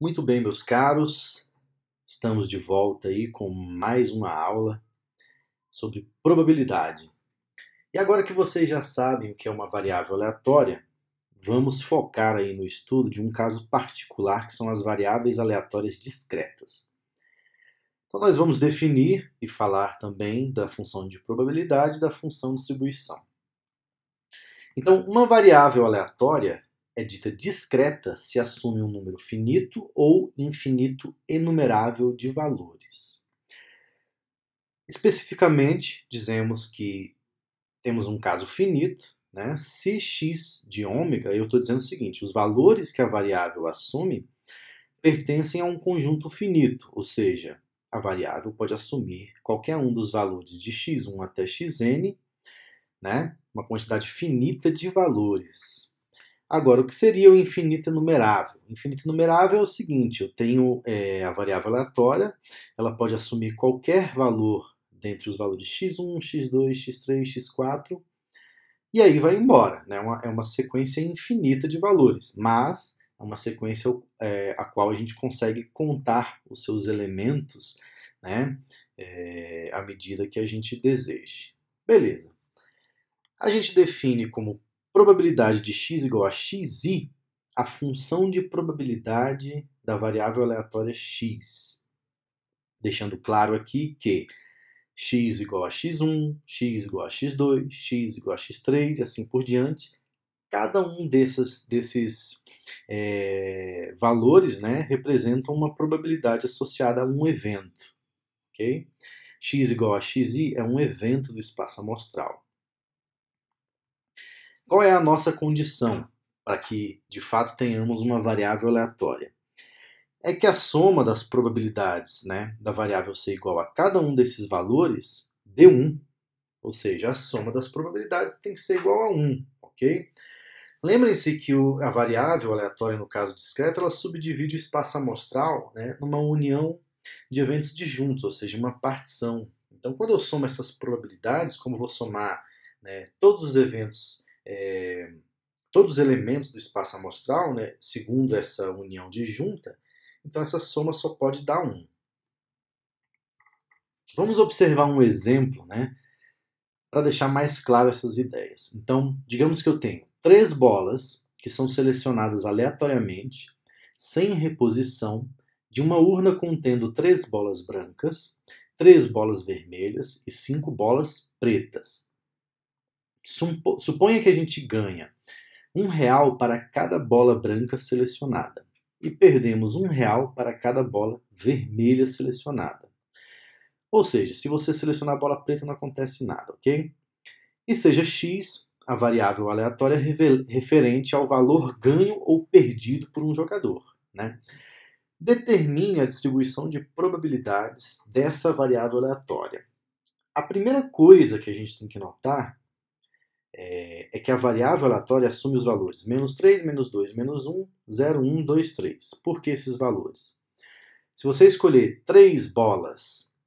Muito bem, meus caros, estamos de volta aí com mais uma aula sobre probabilidade. E agora que vocês já sabem o que é uma variável aleatória, vamos focar aí no estudo de um caso particular que são as variáveis aleatórias discretas. Então nós vamos definir e falar também da função de probabilidade e da função de distribuição. Então, uma variável aleatória é dita discreta se assume um número finito ou infinito enumerável de valores. Especificamente, dizemos que temos um caso finito, né? Se x de ômega, eu estou dizendo o seguinte, os valores que a variável assume pertencem a um conjunto finito, ou seja, a variável pode assumir qualquer um dos valores de x1 até xn, né? Uma quantidade finita de valores. Agora, o que seria o infinito enumerável? O infinito enumerável é o seguinte, eu tenho a variável aleatória, ela pode assumir qualquer valor dentre os valores x1, x2, x3, x4, e aí vai embora. Né? É uma sequência infinita de valores, mas é uma sequência a qual a gente consegue contar os seus elementos, né? À medida que a gente deseje. Beleza. A gente define como probabilidade de x igual a xi a função de probabilidade da variável aleatória x. Deixando claro aqui que x igual a x1, x igual a x2, x igual a x3 e assim por diante. Cada um desses valores, né, representa uma probabilidade associada a um evento. Okay? X igual a xi é um evento do espaço amostral. Qual é a nossa condição para que, de fato, tenhamos uma variável aleatória? É que a soma das probabilidades, né, da variável ser igual a cada um desses valores dê 1. Ou seja, a soma das probabilidades tem que ser igual a 1. Ok? Lembrem-se que a variável aleatória, no caso discreto, ela subdivide o espaço amostral, né, numa união de eventos disjuntos, ou seja, uma partição. Então, quando eu somo essas probabilidades, como eu vou somar, né, todos os eventos, todos os elementos do espaço amostral, né, segundo essa união disjunta, então essa soma só pode dar 1. Vamos observar um exemplo, né, para deixar mais claro essas ideias. Então, digamos que eu tenho 3 bolas que são selecionadas aleatoriamente, sem reposição, de uma urna contendo 3 bolas brancas, 3 bolas vermelhas e 5 bolas pretas. Suponha que a gente ganha R$1 para cada bola branca selecionada e perdemos R$1 para cada bola vermelha selecionada. Ou seja, se você selecionar a bola preta não acontece nada, ok? E seja x a variável aleatória referente ao valor ganho ou perdido por um jogador. Né? Determine a distribuição de probabilidades dessa variável aleatória. A primeira coisa que a gente tem que notar é que a variável aleatória assume os valores -3, -2, -1, 0, 1, 2, 3. Por que esses valores? Se você escolher 3 bolas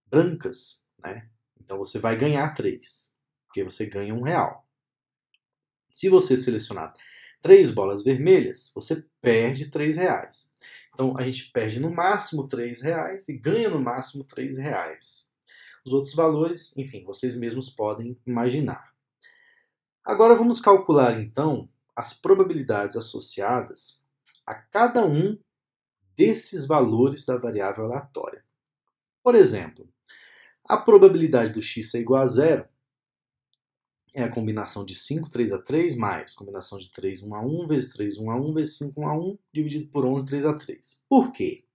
brancas, né, então você vai ganhar 3, porque você ganha R$1. Se você selecionar 3 bolas vermelhas, você perde R$3. Então a gente perde no máximo R$3 e ganha no máximo R$3. Os outros valores, enfim, vocês mesmos podem imaginar. Agora vamos calcular então as probabilidades associadas a cada um desses valores da variável aleatória. Por exemplo, a probabilidade do x ser igual a 0 é a combinação de 5, 3 a 3, mais combinação de 3, 1 a 1, vezes 3, 1 a 1, vezes 5, 1 a 1, dividido por 11, 3 a 3. Por quê?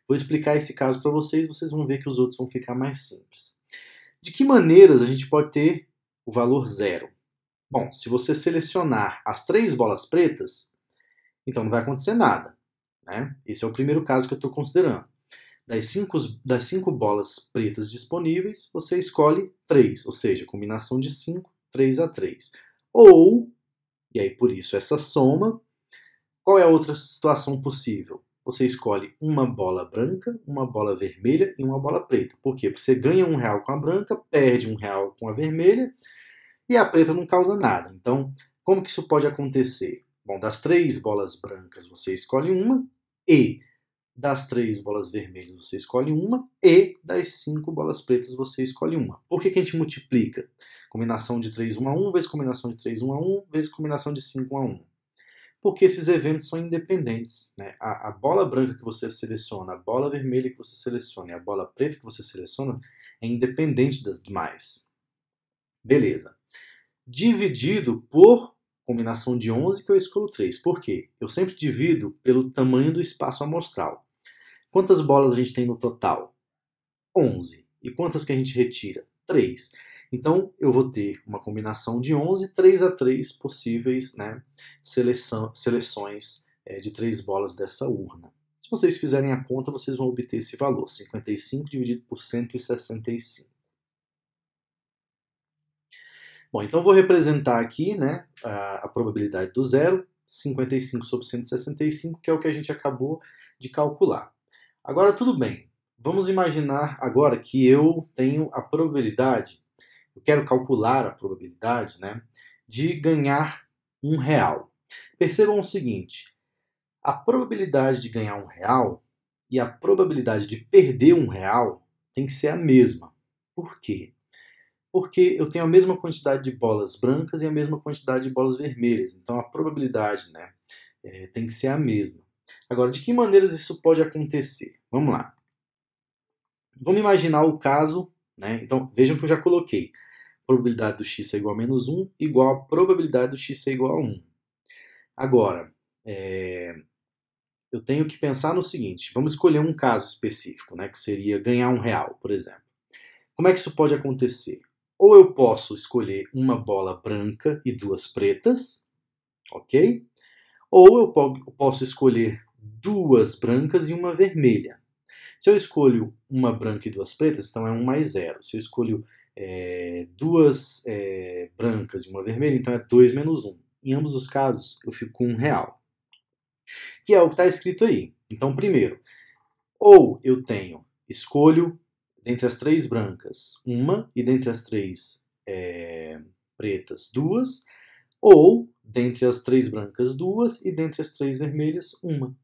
Vou explicar esse caso para vocês, vocês vão ver que os outros vão ficar mais simples. De que maneiras a gente pode ter o valor 0? Bom, se você selecionar as 3 bolas pretas, então não vai acontecer nada. Né? Esse é o primeiro caso que eu estou considerando. Das 5 bolas pretas disponíveis, você escolhe 3, ou seja, combinação de 5, 3 a 3. Ou, e aí por isso essa soma, qual é a outra situação possível? Você escolhe uma bola branca, uma bola vermelha e uma bola preta. Por quê? Porque você ganha R$1 com a branca, perde R$1 com a vermelha e a preta não causa nada. Então, como que isso pode acontecer? Bom, das 3 bolas brancas você escolhe uma, E das 3 bolas vermelhas você escolhe uma, e das 5 bolas pretas você escolhe uma. Por que a gente multiplica? Combinação de 3, 1 a 1, vezes combinação de 3, 1 a 1, vezes combinação de 5, 1 a 1. Porque esses eventos são independentes, né? A bola branca que você seleciona, a bola vermelha que você seleciona e a bola preta que você seleciona é independente das demais. Beleza. Dividido por combinação de 11 que eu escolho 3. Por quê? Eu sempre divido pelo tamanho do espaço amostral. Quantas bolas a gente tem no total? 11. E quantas que a gente retira? 3. Então, eu vou ter uma combinação de 11, 3 a 3 possíveis, né, seleções de 3 bolas dessa urna. Se vocês fizerem a conta, vocês vão obter esse valor, 55 dividido por 165. Bom, então eu vou representar aqui, né, a probabilidade do zero, 55 sobre 165, que é o que a gente acabou de calcular. Agora, tudo bem. Vamos imaginar agora que eu tenho a probabilidade, eu quero calcular a probabilidade, né, de ganhar R$1. Percebam o seguinte, a probabilidade de ganhar R$1 e a probabilidade de perder R$1 tem que ser a mesma. Por quê? Porque eu tenho a mesma quantidade de bolas brancas e a mesma quantidade de bolas vermelhas. Então a probabilidade, né, tem que ser a mesma. Agora, de que maneiras isso pode acontecer? Vamos lá. Vamos imaginar o caso, né? Então vejam que eu já coloquei. A probabilidade do x é igual a menos 1 igual a probabilidade do x é igual a 1. Agora, eu tenho que pensar no seguinte. Vamos escolher um caso específico, né, que seria ganhar R$1, por exemplo. Como é que isso pode acontecer? Ou eu posso escolher uma bola branca e 2 pretas, ok? Ou eu posso escolher 2 brancas e uma vermelha. Se eu escolho uma branca e 2 pretas, então é 1 mais 0. Se eu escolho 2 brancas e uma vermelha, então é 2 menos 1. Em ambos os casos, eu fico com R$1. Que é o que está escrito aí. Então, primeiro, ou eu escolho dentre as 3 brancas, uma, e dentre as 3 pretas, 2, ou dentre as 3 brancas, 2, e dentre as 3 vermelhas, uma.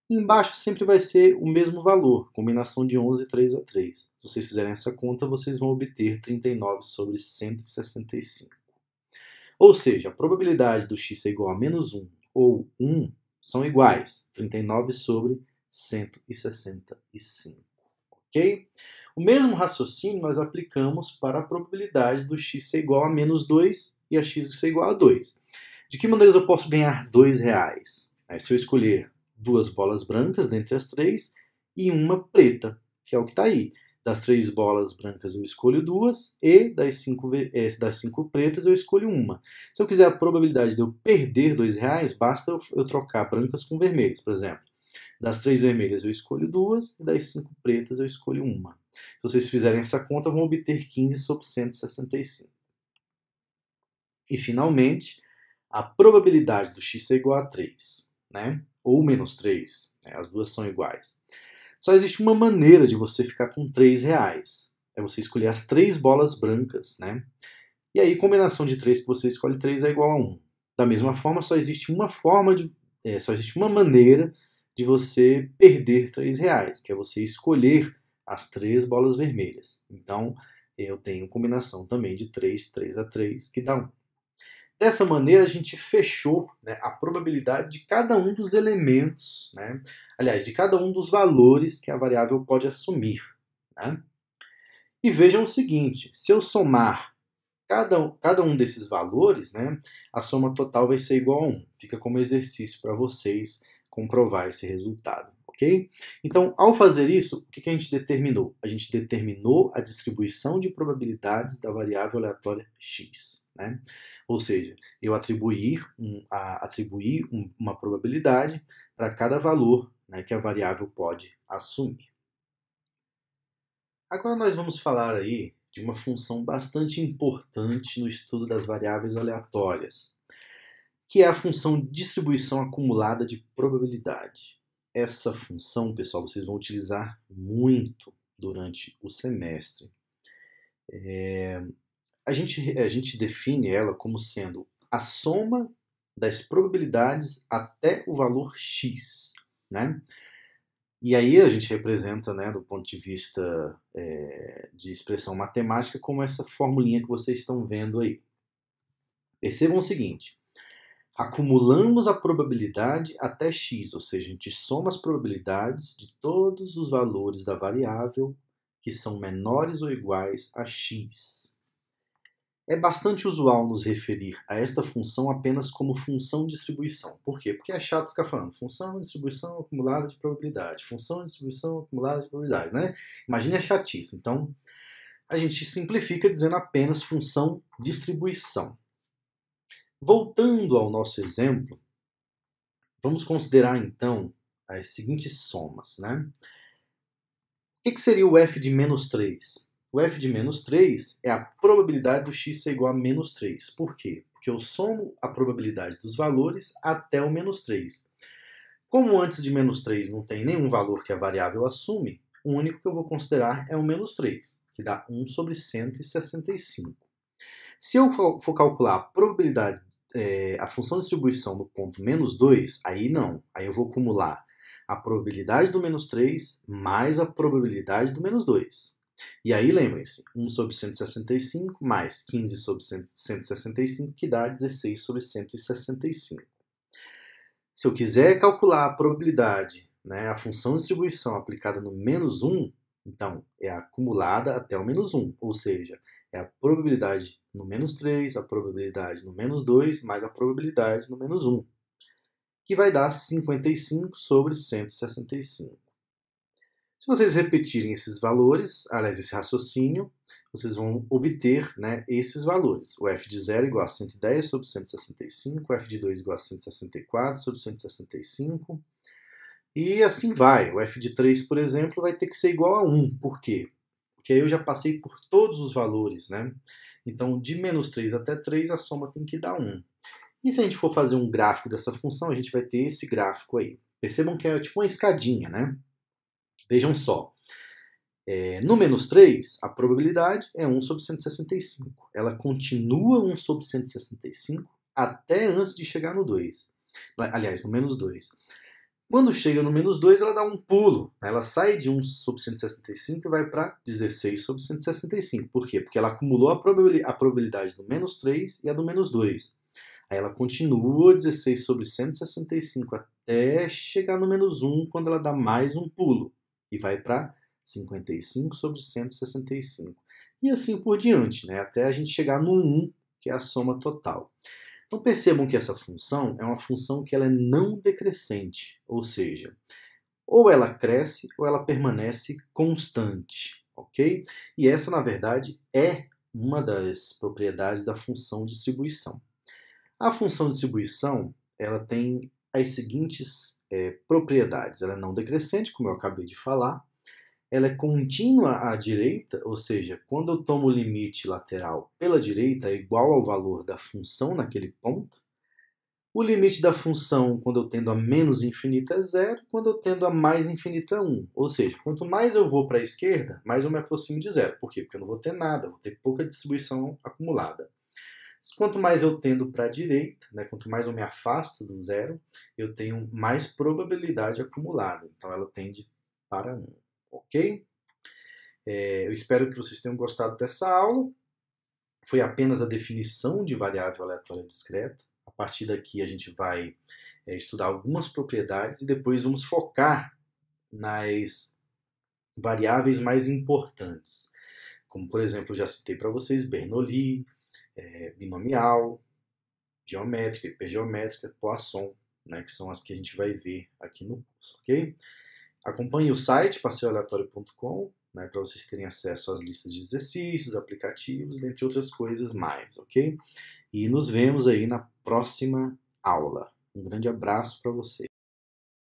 Embaixo sempre vai ser o mesmo valor, combinação de 11, 3 a 3. Se vocês fizerem essa conta, vocês vão obter 39 sobre 165. Ou seja, a probabilidade do x ser igual a menos 1 ou 1 são iguais, 39 sobre 165. Ok? O mesmo raciocínio nós aplicamos para a probabilidade do x ser igual a menos 2 e a x ser igual a 2. De que maneiras eu posso ganhar R$2? Se eu escolher 2 bolas brancas dentre as 3 e uma preta, que é o que está aí. Das 3 bolas brancas eu escolho 2 e das 5 pretas eu escolho uma. Se eu quiser a probabilidade de eu perder R$2, basta eu trocar brancas com vermelhas, por exemplo. Das 3 vermelhas eu escolho 2 e das 5 pretas eu escolho uma. Se vocês fizerem essa conta, vão obter 15 sobre 165. E, finalmente, a probabilidade do x ser igual a 3, né? Ou menos 3, né? As duas são iguais. Só existe uma maneira de você ficar com R$3. É você escolher as 3 bolas brancas, né? E aí, combinação de 3 que você escolhe 3 é igual a 1. Da mesma forma, só existe uma maneira de você perder R$3, que é você escolher as 3 bolas vermelhas. Então, eu tenho combinação também de 3, 3 a 3, que dá 1. Dessa maneira, a gente fechou, né, a probabilidade de cada um dos elementos, né? Aliás, de cada um dos valores que a variável pode assumir. Né? E vejam o seguinte, se eu somar cada um desses valores, né, a soma total vai ser igual a 1. Fica como exercício para vocês comprovar esse resultado. Okay? Então, ao fazer isso, o que a gente determinou? A gente determinou a distribuição de probabilidades da variável aleatória x. Né? Ou seja, eu atribuir uma probabilidade para cada valor, né, que a variável pode assumir. Agora nós vamos falar aí de uma função bastante importante no estudo das variáveis aleatórias, que é a função distribuição acumulada de probabilidade. Essa função, pessoal, vocês vão utilizar muito durante o semestre. A gente define ela como sendo a soma das probabilidades até o valor x. né? E aí a gente representa, né, do ponto de vista de expressão matemática, como essa formulinha que vocês estão vendo aí. Percebam o seguinte: acumulamos a probabilidade até x, ou seja, a gente soma as probabilidades de todos os valores da variável que são menores ou iguais a x. É bastante usual nos referir a esta função apenas como função de distribuição. Por quê? Porque é chato ficar falando função de distribuição acumulada de probabilidade, função de distribuição acumulada de probabilidade, né? Imagine a chatice. Então, a gente simplifica dizendo apenas função distribuição. Voltando ao nosso exemplo, vamos considerar então as seguintes somas, né? O que seria o f de menos 3? O f de menos 3 é a probabilidade do x ser igual a menos 3. Por quê? Porque eu somo a probabilidade dos valores até o menos 3. Como antes de menos 3 não tem nenhum valor que a variável assume, o único que eu vou considerar é o menos 3, que dá 1 sobre 165. Se eu for calcular a probabilidade, a função de distribuição no ponto menos 2, aí não. Aí eu vou acumular a probabilidade do menos 3 mais a probabilidade do menos 2. E aí, lembrem-se, 1 sobre 165 mais 15 sobre 165, que dá 16 sobre 165. Se eu quiser calcular a probabilidade, né, a função de distribuição aplicada no menos 1, então é acumulada até o menos 1, ou seja, é a probabilidade no menos 3, a probabilidade no menos 2, mais a probabilidade no menos 1, que vai dar 55 sobre 165. Se vocês repetirem esses valores, aliás, esse raciocínio, vocês vão obter, né, esses valores. O f de 0 igual a 110 sobre 165, o f de 2 igual a 164 sobre 165, e assim vai. O f de 3, por exemplo, vai ter que ser igual a 1. Por quê? Porque aí eu já passei por todos os valores, né? Então, de menos 3 até 3, a soma tem que dar 1. E se a gente for fazer um gráfico dessa função, a gente vai ter esse gráfico aí. Percebam que é tipo uma escadinha, né? Vejam só. No menos 3, a probabilidade é 1 sobre 165. Ela continua 1 sobre 165 até antes de chegar no 2. Aliás, no menos 2. Quando chega no menos 2, ela dá um pulo. Ela sai de 1 sobre 165 e vai para 16 sobre 165. Por quê? Porque ela acumulou a probabilidade do menos 3 e a do menos 2. Aí ela continua 16 sobre 165 até chegar no menos 1, quando ela dá mais um pulo. E vai para 55 sobre 165. E assim por diante, né? Até a gente chegar no 1, que é a soma total. Então percebam que essa função é uma função que ela é não decrescente, ou seja, ou ela cresce ou ela permanece constante, ok? E essa, na verdade, é uma das propriedades da função distribuição. A função distribuição, ela tem as seguintes propriedades. Ela é não decrescente, como eu acabei de falar. Ela é contínua à direita, ou seja, quando eu tomo o limite lateral pela direita é igual ao valor da função naquele ponto. O limite da função, quando eu tendo a menos infinito, é 0, quando eu tendo a mais infinito é 1. Ou seja, quanto mais eu vou para a esquerda, mais eu me aproximo de 0. Por quê? Porque eu não vou ter nada, vou ter pouca distribuição acumulada. Quanto mais eu tendo para a direita, né, quanto mais eu me afasto do 0, eu tenho mais probabilidade acumulada. Então ela tende para 1. Ok? Eu espero que vocês tenham gostado dessa aula. Foi apenas a definição de variável aleatória discreta. A partir daqui a gente vai estudar algumas propriedades e depois vamos focar nas variáveis mais importantes. Como, por exemplo, eu já citei para vocês Bernoulli, binomial, geométrica, hipergeométrica, Poisson, né, que são as que a gente vai ver aqui no curso, ok? Acompanhe o site passeioaleatório.com, né, para vocês terem acesso às listas de exercícios, aplicativos, dentre outras coisas mais, ok? E nos vemos aí na próxima aula. Um grande abraço para vocês.